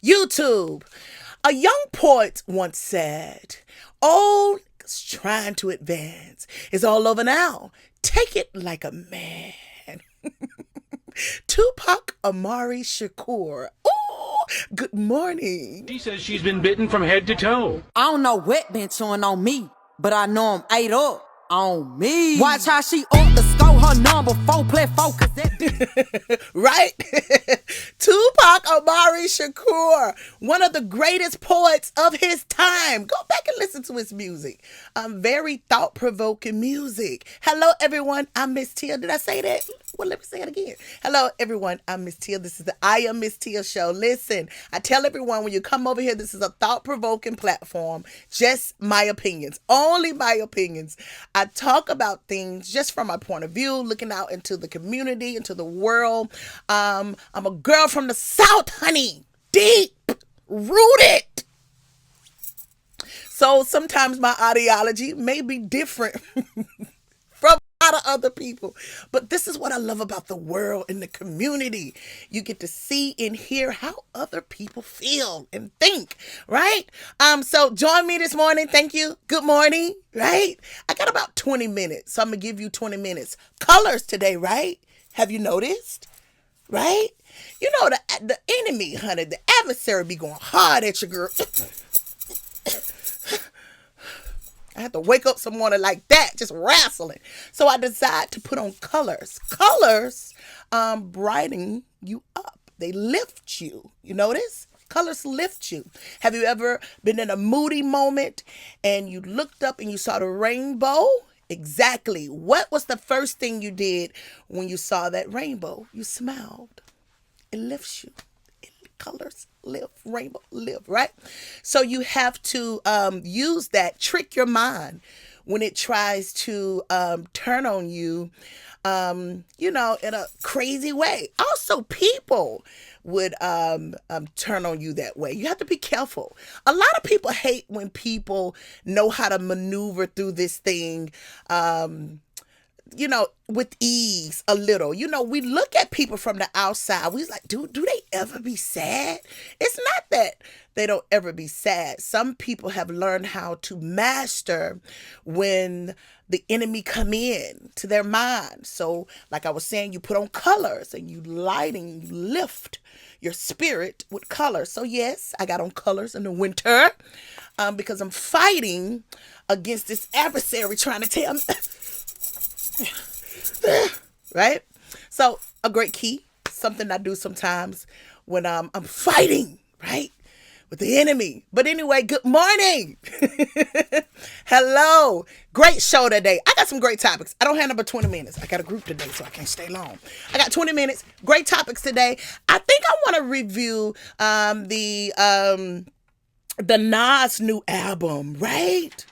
YouTube. A young poet once said, "All is trying to advance is all over now. Take it like a man." Tupac Amari Shakur. Oh, good morning. She says she's been bitten from head to toe. I don't know what been chewing on me, but I know I'm ate up on me. Watch how she up the score, her number 4, play 4, cause that Right? Tupac Amari Shakur, one of the greatest poets of his time. Go back and listen to his music. Very thought-provoking music. Hello, everyone. I'm MzTia. Did I say that? Well, let me say it again. Hello, everyone. I'm MzTia. This is the I Am MzTia show. Listen, I tell everyone when you come over here, this is a thought-provoking platform. Just my opinions. Only my opinions. I talk about things just from my point of view, looking out into the community, into the world. I'm a girl from the South, honey. Deep rooted. So sometimes my ideology may be different from a lot of other people. But this is what I love about the world and the community. You get to see and hear how other people feel and think, right? So join me this morning. Thank you. Good morning, right? I got about 20 minutes, so I'm going to give you 20 minutes. Colors today, right? Have you noticed? Right? You know, the enemy, honey, the adversary be going hard at your girl. I have to wake up some morning like that, just wrestling. So I decided to put on colors. Colors brighten you up. They lift you. You notice? Colors lift you. Have you ever been in a moody moment and you looked up and you saw the rainbow? Exactly. What was the first thing you did when you saw that rainbow? You smiled. It lifts you. Colors lift, rainbow live, right? So you have to use that, trick your mind when it tries to turn on you, in a crazy way. Also, people would turn on you that way. You have to be careful. A lot of people hate when people know how to maneuver through this thing, with ease a little. We look at people from the outside. We like, do they ever be sad? It's not that they don't ever be sad. Some people have learned how to master when the enemy come in to their mind. So like I was saying, you put on colors and you lift your spirit with colors. So yes, I got on colors in the winter because I'm fighting against this adversary trying to tell me. Right? So a great key, something I do sometimes when I'm fighting, right, with the enemy. But anyway, good morning. Hello. Great show today. I got some great topics. I don't have number 20 minutes. I got a group today, so I can't stay long. I got 20 minutes. Great topics today. I think I want to review the Nas new album, right?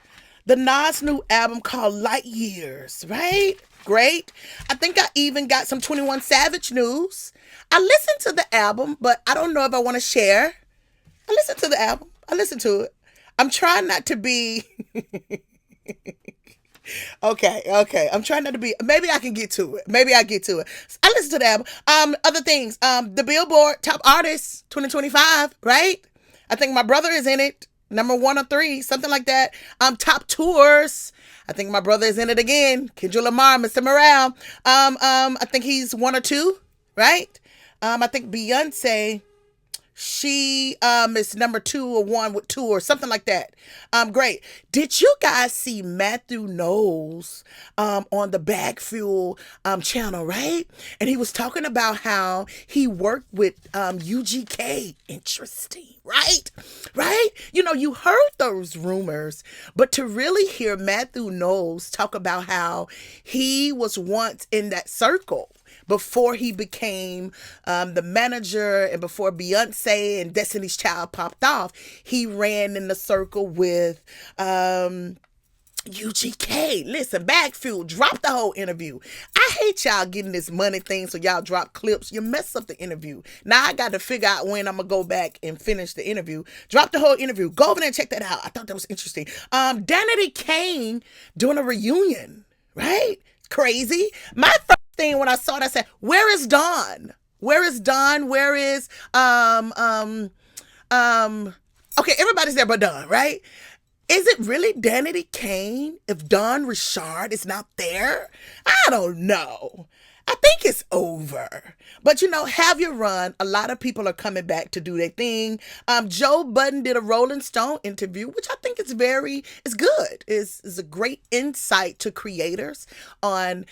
The Nas new album called Light Years, right? Great. I think I even got some 21 Savage news. I listened to the album, but I don't know if I want to share. I listened to the album. I listened to it. I'm trying not to be... Okay. I'm trying not to be... Maybe I can get to it. I listened to the album. Other things. The Billboard Top Artists 2025, right? I think my brother is in it. Number 1 or 3, something like that. Top tours. I think my brother is in it again. Kendrick Lamar, Mr. Morale. I think he's 1 or 2, right? I think Beyonce, she is number 2 or 1 with 2 or something like that. Great. Did you guys see Matthew Knowles on the Bag Fuel channel, right? And he was talking about how he worked with UGK. Interesting, right? Right? You heard those rumors, but to really hear Matthew Knowles talk about how he was once in that circle before he became the manager and before Beyonce and Destiny's Child popped off, he ran in the circle with UGK. Listen, Bag Fuel dropped the whole interview. I hate y'all getting this money thing, so y'all drop clips. You mess up the interview. Now I got to figure out when I'm going to go back and finish the interview. Drop the whole interview. Go over there and check that out. I thought that was interesting. Danity Kane doing a reunion, right? Crazy. My first thing when I saw it, I said, where is Dawn? Where is Dawn? Where is Okay, everybody's there but Don, right? Is it really Danity Kane if Don Richard is not there? I don't know. I think it's over. But have your run. A lot of people are coming back to do their thing. Joe Budden did a Rolling Stone interview, which I think is good. Is a great insight to creators on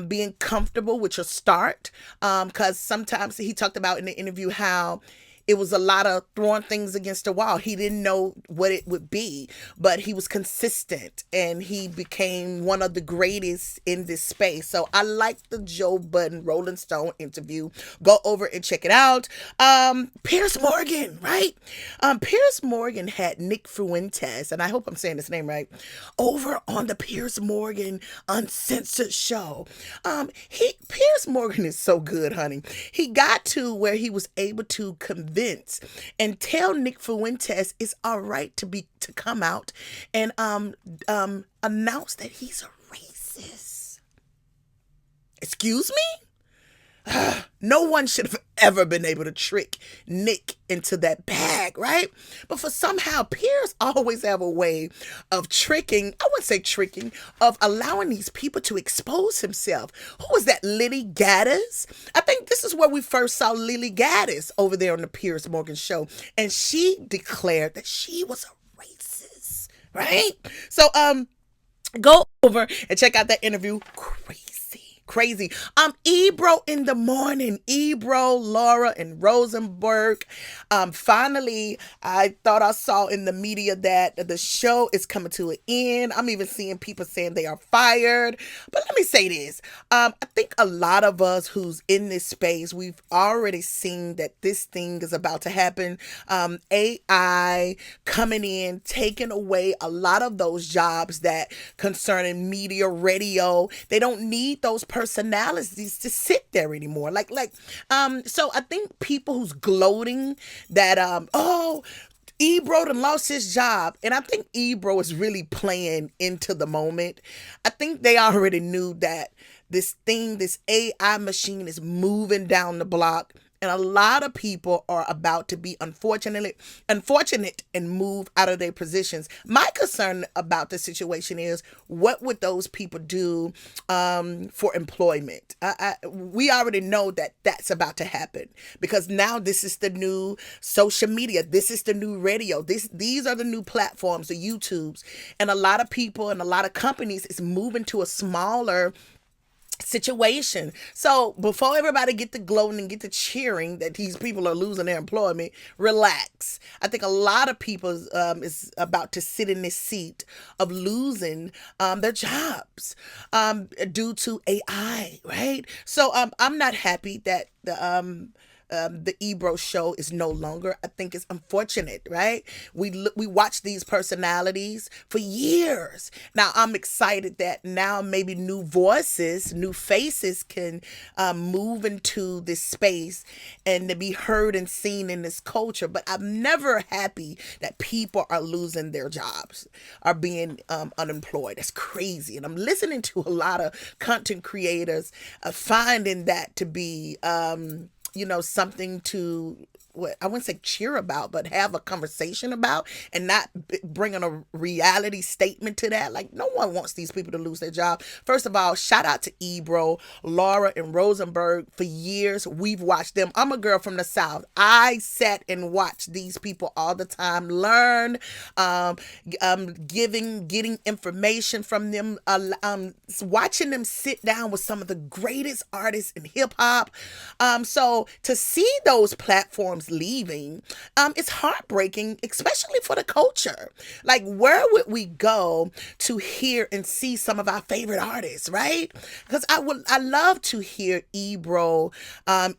being comfortable with your start. Because sometimes he talked about in the interview how it was a lot of throwing things against the wall. He didn't know what it would be, but he was consistent and he became one of the greatest in this space. So I like the Joe Budden Rolling Stone interview. Go over and check it out. Piers Morgan, right? Piers Morgan had Nick Fuentes, and I hope I'm saying his name right, over on the Piers Morgan Uncensored show. Piers Morgan is so good, honey. He got to where he was able to convince and tell Nick Fuentes it's all right to come out and announce that he's a racist. Excuse me? No one should have ever been able to trick Nick into that bag, right? But for somehow, Piers always have a way of tricking, I wouldn't say tricking, of allowing these people to expose himself. Who was that, Lily Gaddis? I think this is where we first saw Lily Gaddis over there on the Piers Morgan show. And she declared that she was a racist, right? So, go over and check out that interview. Crazy. Ebro in the morning. Ebro, Laura, and Rosenberg. Finally, I thought I saw in the media that the show is coming to an end. I'm even seeing people saying they are fired. But let me say this. I think a lot of us who's in this space, we've already seen that this thing is about to happen. AI coming in, taking away a lot of those jobs that concerning media, radio. They don't need those personalities to sit there anymore. So I think people who's gloating that Ebro done lost his job, and I think Ebro is really playing into the moment. I think they already knew that this AI machine is moving down the block. And a lot of people are about to be unfortunate and move out of their positions. My concern about the situation is, what would those people do for employment? We already know that that's about to happen, because now this is the new social media. This is the new radio. These are the new platforms, the YouTubes. And a lot of people and a lot of companies is moving to a smaller situation. So before everybody get to gloating and get to cheering that these people are losing their employment, relax. I think a lot of people is about to sit in this seat of losing their jobs due to AI, right? So I'm not happy that the Ebro show is no longer. I think it's unfortunate, right? We watch these personalities for years. Now I'm excited that now maybe new voices, new faces can move into this space and to be heard and seen in this culture. But I'm never happy that people are losing their jobs, are being unemployed. That's crazy. And I'm listening to a lot of content creators finding that to be something to, I wouldn't say cheer about, but have a conversation about, and not bringing a reality statement to that. Like, no one wants these people to lose their job. First of all, shout out to Ebro, Laura, and Rosenberg. For years, we've watched them. I'm a girl from the South. I sat and watched these people all the time, learn, getting information from them, watching them sit down with some of the greatest artists in hip hop. So to see those platforms leaving, it's heartbreaking, especially for the culture. Like, where would we go to hear and see some of our favorite artists, right? Because I love to hear Ebro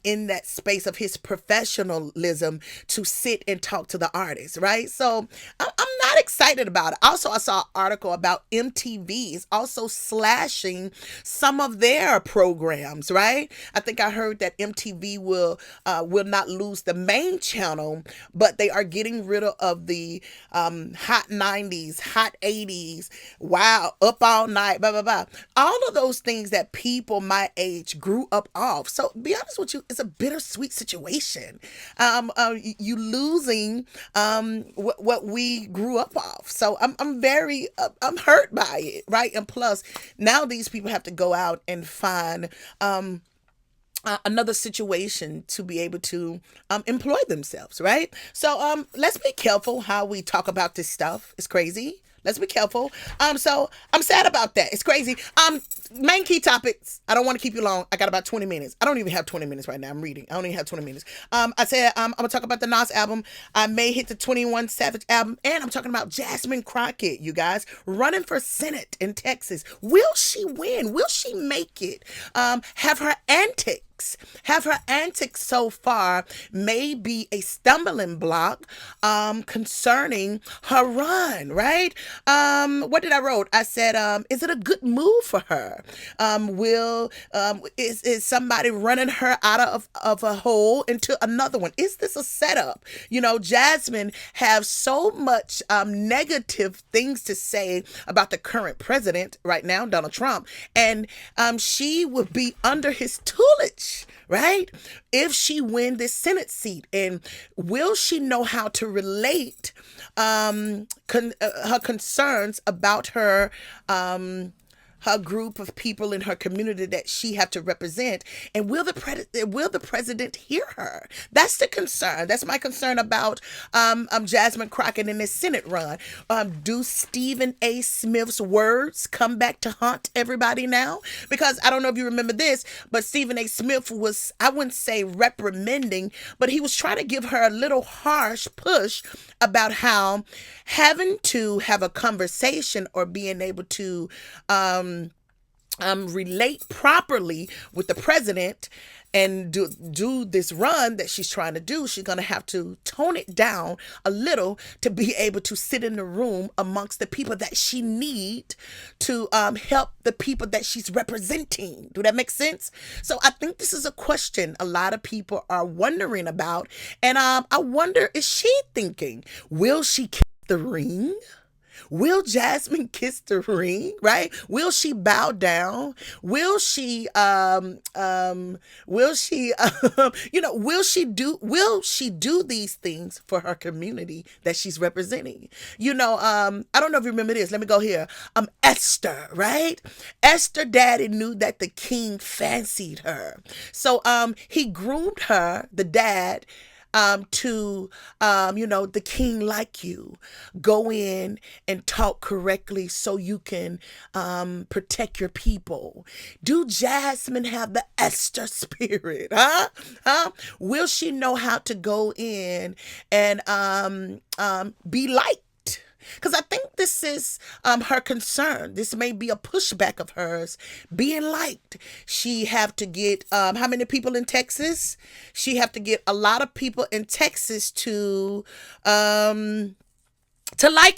in that space of his professionalism to sit and talk to the artists, right? So I'm not excited about it. Also, I saw an article about MTV is also slashing some of their programs, right? I think I heard that MTV will not lose the main main channel, but they are getting rid of the hot 90s, hot 80s, wow, up all night, blah, blah, blah. All of those things that people my age grew up off. So be honest with you, it's a bittersweet situation. You losing what we grew up off. So I'm very, I'm hurt by it, right? And plus, now these people have to go out and find another situation to be able to employ themselves, right? So let's be careful how we talk about this stuff. It's crazy. Let's be careful. So I'm sad about that. It's crazy. Main key topics. I don't want to keep you long. I got about 20 minutes. I don't even have 20 minutes right now. I'm reading. I only have 20 minutes. I said I'm gonna talk about the Nas album. I may hit the 21 Savage album, and I'm talking about Jasmine Crockett. You guys running for Senate in Texas. Will she win? Will she make it? Have her antics so far may be a stumbling block concerning her run, right? What did I wrote? I said, is it a good move for her? Is somebody running her out of a hole into another one? Is this a setup? You know, Jasmine have so much negative things to say about the current president right now, Donald Trump, and she would be under his tutelage, right? If she win this Senate seat, and will she know how to relate her concerns about her group of people in her community that she have to represent, and will the president hear her? That's the concern. That's my concern about Jasmine Crockett in this Senate run. Do Stephen A. Smith's words come back to haunt everybody now? Because I don't know if you remember this, but Stephen A. Smith was, I wouldn't say reprimanding, but he was trying to give her a little harsh push about how having to have a conversation or being able to relate properly with the president and do this run that she's trying to do, she's going to have to tone it down a little to be able to sit in the room amongst the people that she need to help the people that she's representing. Do that make sense? So I think this is a question a lot of people are wondering about. And I wonder, is she thinking, will she kiss the ring? Will Jasmine kiss the ring, right? Will she bow down? Will she will she do these things for her community that she's representing? I don't know if you remember this. Let me go here. Esther, right? Esther daddy knew that the king fancied her. So he groomed her, the dad, the king like you. Go in and talk correctly so you can protect your people. Do Jasmine have the Esther spirit? Will she know how to go in and be liked? Because I think this is her concern. This may be a pushback of hers, being liked. She have to get how many people in Texas? She have to get a lot of people in Texas to like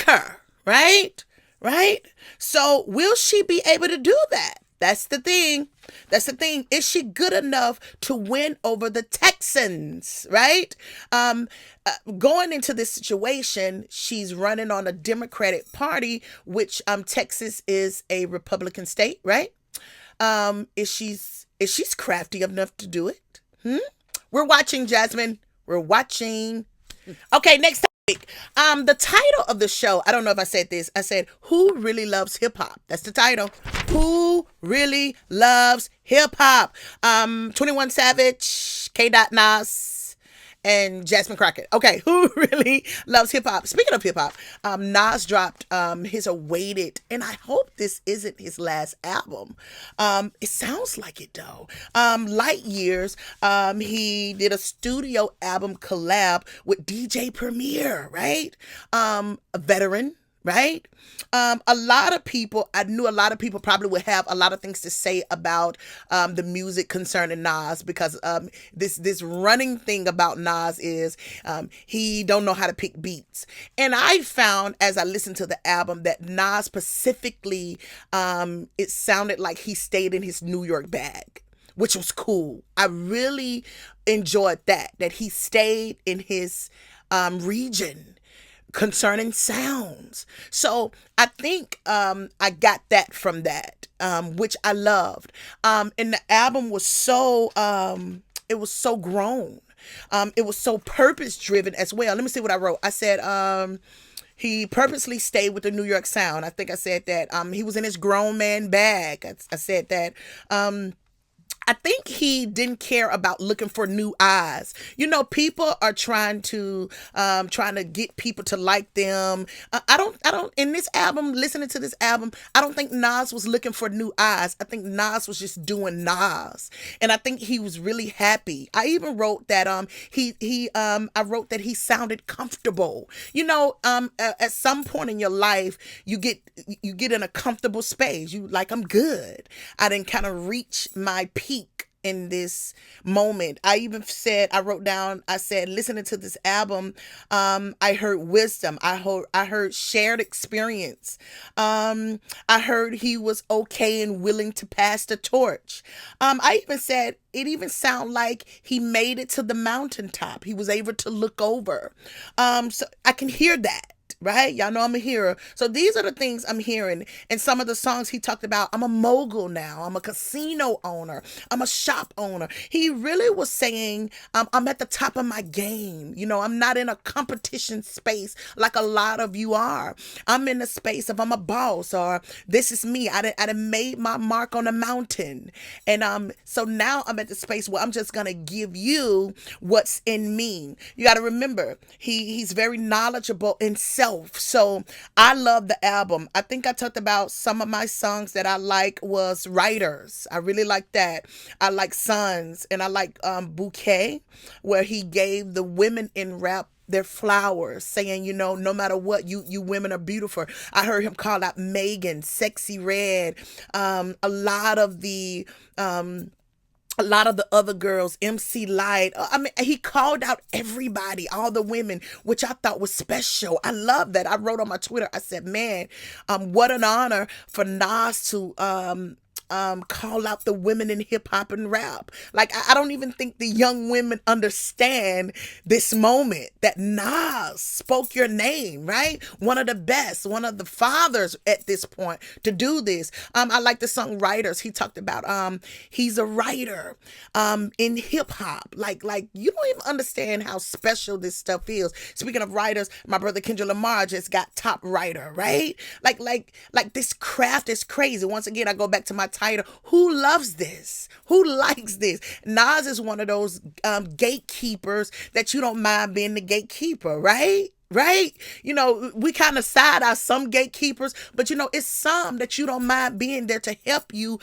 her, right? Right? So will she be able to do that? That's the thing. Is she good enough to win over the Texans, right? Going into this situation, she's running on a Democratic Party, which Texas is a Republican state, right? Is she's crafty enough to do it? We're watching, Jasmine. We're watching. Okay, next topic. The title of the show, I don't know if I said this. I said, Who Really Loves HipHop? That's the title. Who Really Loves HipHop? 21 Savage, Nas, and Jasmine Crockett. Okay, who really loves hip-hop? Speaking of hip-hop, Nas dropped his awaited, and I hope this isn't his last album. It sounds like it, though. Light Years, he did a studio album collab with DJ Premier, right? A veteran, right? I knew a lot of people probably would have a lot of things to say about the music concerning Nas, because this running thing about Nas is he don't know how to pick beats. And I found, as I listened to the album, that Nas specifically, it sounded like he stayed in his New York bag. which was cool. I really enjoyed that he stayed in his region concerning sounds. So I think I got that from that, which I loved. And the album was so it was so grown. It was so purpose driven as well. Let me see what I wrote. I said he purposely stayed with the New York sound. I think I said that. He was in his grown man bag. I said that. I think he didn't care about looking for new eyes. You know, people are trying to get people to like them. I don't in this album, listening to this album, I don't think Nas was looking for new eyes. I think Nas was just doing Nas. And I think he was really happy. I even wrote that I wrote that he sounded comfortable. You know, at some point in your life, you get in a comfortable space. You like, I'm good. I didn't kind of reach my peak in this moment. I wrote down, I said, listening to this album, I heard wisdom. I heard shared experience. I heard he was okay and willing to pass the torch. I even said, it even sounded like he made it to the mountaintop. He was able to look over. So I can hear that. Right? Y'all know I'm a hearer. So these are the things I'm hearing. And some of the songs he talked about, I'm a mogul now. I'm a casino owner. I'm a shop owner. He really was saying, I'm at the top of my game. You know, I'm not in a competition space like a lot of you are. I'm in a space of I'm a boss, or this is me. I done made my mark on the mountain. And so now I'm at the space where I'm just going to give you what's in me. You got to remember, he's very knowledgeable in self. So I love the album. I think I talked about some of my songs that I like was Writers. I really like that. I like Sons, and I like Bouquet, where he gave the women in rap their flowers, saying, you know, no matter what, you women are beautiful. I heard him call out Megan, Sexy Red, a lot of the other girls, MC Light. I mean, he called out everybody, all the women, which I thought was special. I love that. I wrote on my Twitter, I said, man, what an honor for Nas to call out the women in hip hop and rap. Like, I don't even think the young women understand this moment that Nas spoke your name, right? One of the best, one of the fathers at this point to do this. I like the song Writers. He talked about he's a writer in hip hop. Like you don't even understand how special this stuff is. Speaking of writers, my brother Kendrick Lamar just got top writer, right? Like this craft is crazy. Once again, I go back to my title. Who loves this? Who likes this? Nas is one of those gatekeepers that you don't mind being the gatekeeper, right? Right? You know, we kind of side out some gatekeepers, but you know, it's some that you don't mind being there to help you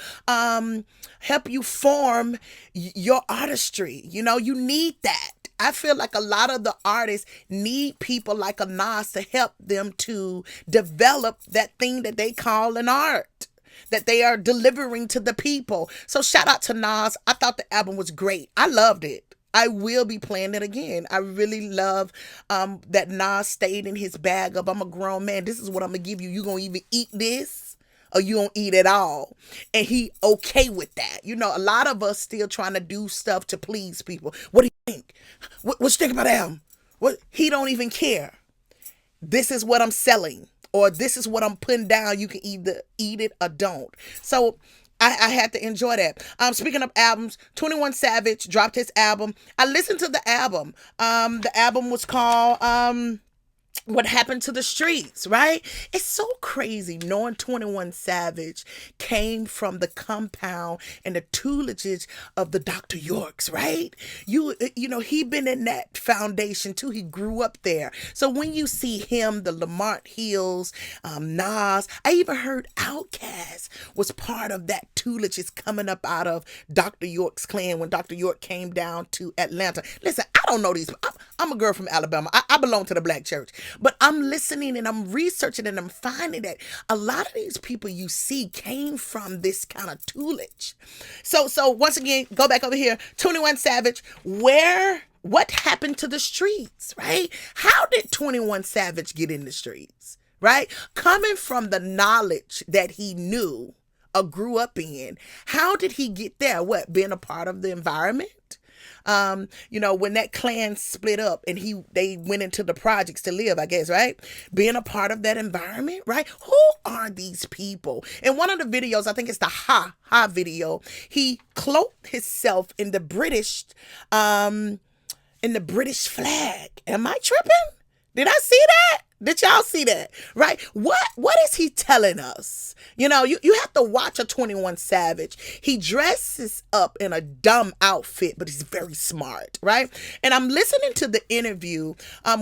form your artistry. You know, you need that. I feel like a lot of the artists need people like a Nas to help them to develop that thing that they call an art, that they are delivering to the people. So shout out to Nas. I thought the album was great. I loved it. I will be playing it again. I really love that Nas stayed in his bag of, I'm a grown man. This is what I'm going to give you. You going to either eat this or you don't eat it all. And he okay with that. You know, a lot of us still trying to do stuff to please people. What do you think? What you think about the album? What? He don't even care. This is what I'm selling, or this is what I'm putting down. You can either eat it or don't. So I had to enjoy that. Speaking of albums, 21 Savage dropped his album. I listened to the album. The album was called What Happened to the Streets, right? It's so crazy knowing 21 Savage came from the compound and the tutelage of the Dr. Yorks, right? You know, he been in that foundation too. He grew up there. So when you see him, the Lamont Hills, Nas, I even heard Outkast was part of that tutelage is coming up out of Dr. York's clan when Dr. York came down to Atlanta. Listen, I don't know these. I'm a girl from Alabama. I belong to the black church. But I'm listening and I'm researching and I'm finding that a lot of these people you see came from this kind of tutelage. So once again, go back over here. 21 Savage, what happened to the streets, right? How did 21 Savage get in the streets, right? Coming from the knowledge that he knew or grew up in. How did he get there? What, being a part of the environment? When that clan split up and they went into the projects to live, I guess, right? Being a part of that environment, right? Who are these people? In one of the videos, I think it's the Ha video, he cloaked himself in the British flag. Am I tripping? Did I see that? Did y'all see that? Right? What is he telling us? You have to watch a 21 Savage. He dresses up in a dumb outfit, but he's very smart, right? And I'm listening to the interview. A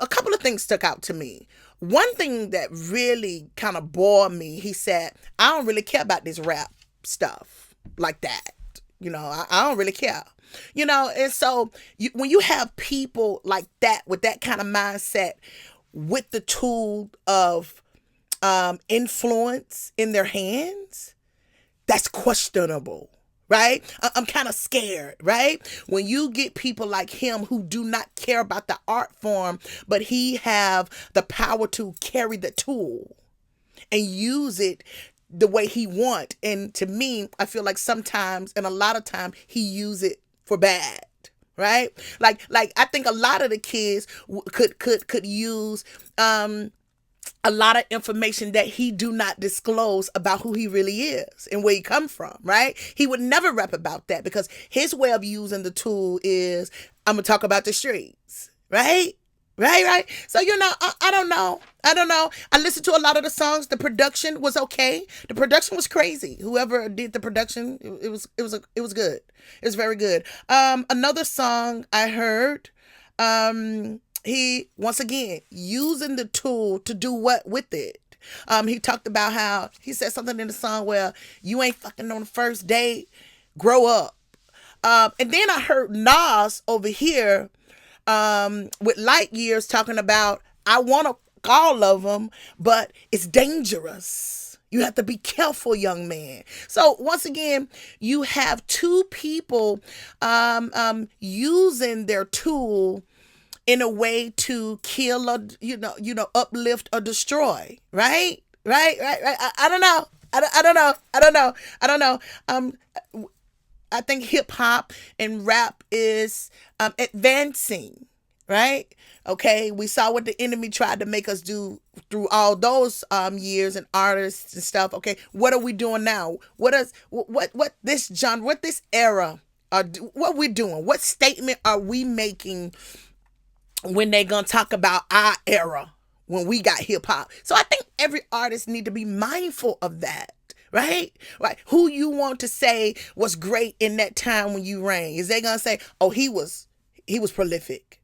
couple of things stuck out to me. One thing that really kind of bored me, he said, I don't really care about this rap stuff like that. I don't really care. And so when you have people like that with that kind of mindset, with the tool of influence in their hands, that's questionable, right? I'm kind of scared, right? When you get people like him who do not care about the art form, but he have the power to carry the tool and use it the way he want. And to me, I feel like sometimes, and a lot of time, he use it for bad. Right? Like I think a lot of the kids could use a lot of information that he do not disclose about who he really is and where he come from, right? He would never rap about that because his way of using the tool is, I'm gonna talk about the streets, right? Right. So, I don't know. I listened to a lot of the songs. The production was okay. The production was crazy. Whoever did the production, it was good. It was very good. Another song I heard, he, once again, using the tool to do what with it. He talked about how, he said something in the song where you ain't fucking on the first date, grow up. And then I heard Nas over here, with Light Years talking about, I want to all of them, but it's dangerous. You have to be careful, young man. So once again, you have two people using their tool in a way to kill or uplift or destroy. Right. I don't know. I don't know. I think hip hop and rap is advancing, right? Okay, we saw what the enemy tried to make us do through all those years and artists and stuff. Okay, what are we doing now? What this genre, what this era, what we doing? What statement are we making when they gonna talk about our era when we got hip hop? So I think every artist need to be mindful of that. Right? Who you want to say was great in that time when you reign? Is they gonna say, oh, he was prolific?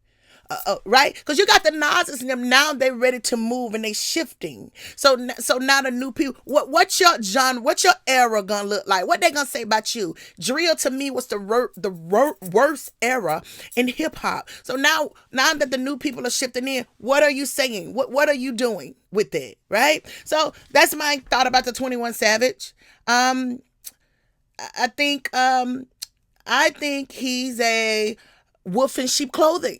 Right? Because you got the Nas's and them now, they ready to move and they shifting. So now the new people, what's your genre, what's your era gonna look like? What they gonna say about you? Drill to me was the worst era in hip hop. So now that the new people are shifting in, what are you saying? What are you doing with it? Right? So that's my thought about the 21 Savage. I think he's a wolf in sheep clothing.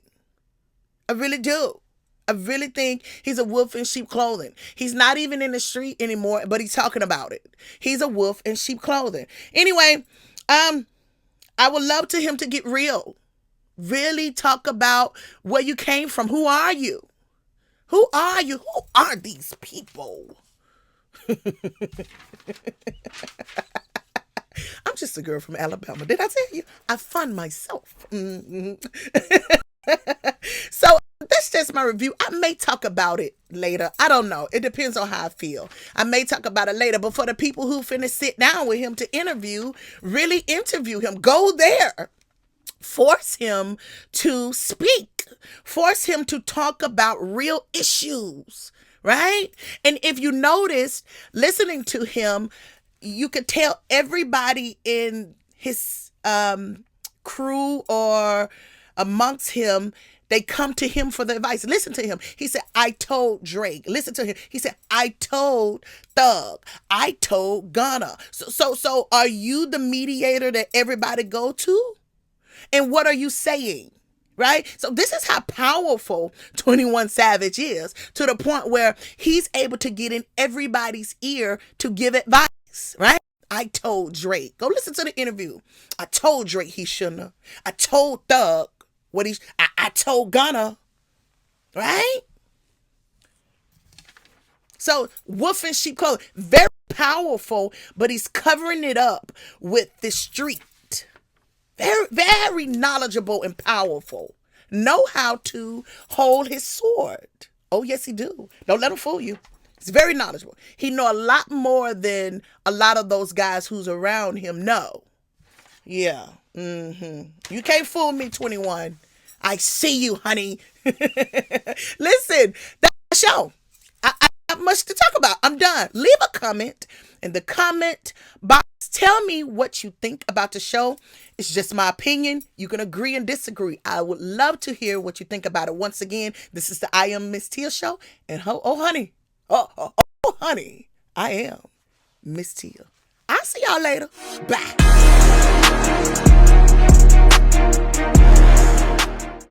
I really do. I really think he's a wolf in sheep clothing. He's not even in the street anymore, but he's talking about it. He's a wolf in sheep clothing. Anyway, I would love to him to get real. Really talk about where you came from. Who are you? Who are you? Who are these people? I'm just a girl from Alabama. Did I tell you? I fund myself. So that's just my review. I may talk about it later. I don't know. It depends on how I feel. I may talk about it later. But for the people who finna sit down with him to interview, really interview him. Go there. Force him to speak. Force him to talk about real issues. Right? And if you notice, listening to him, you could tell everybody in his crew or amongst him, they come to him for the advice. Listen to him. He said, I told Drake. Listen to him. He said, I told Thug. I told Gunna. So are you the mediator that everybody go to? And what are you saying? Right? So this is how powerful 21 Savage is, to the point where he's able to get in everybody's ear to give advice. right? I told Drake. Go listen to the interview. I told Drake he shouldn't have. I told Thug what I told Gunna, right? So wolf in sheep clothing, very powerful, but he's covering it up with the street. Very, very knowledgeable and powerful. Know how to hold his sword. Oh, yes, he do. Don't let him fool you. He's very knowledgeable. He know a lot more than a lot of those guys who's around him know. Yeah. You can't fool me, 21. I see you, honey. Listen, that's the show. I have much to talk about. I'm done. Leave a comment in the comment box. Tell me what you think about the show. It's just my opinion. You can agree and disagree. I would love to hear what you think about it. Once again, this is the I Am MzTia show. And honey. Oh, honey. I am MzTia. I'll see y'all later. Bye.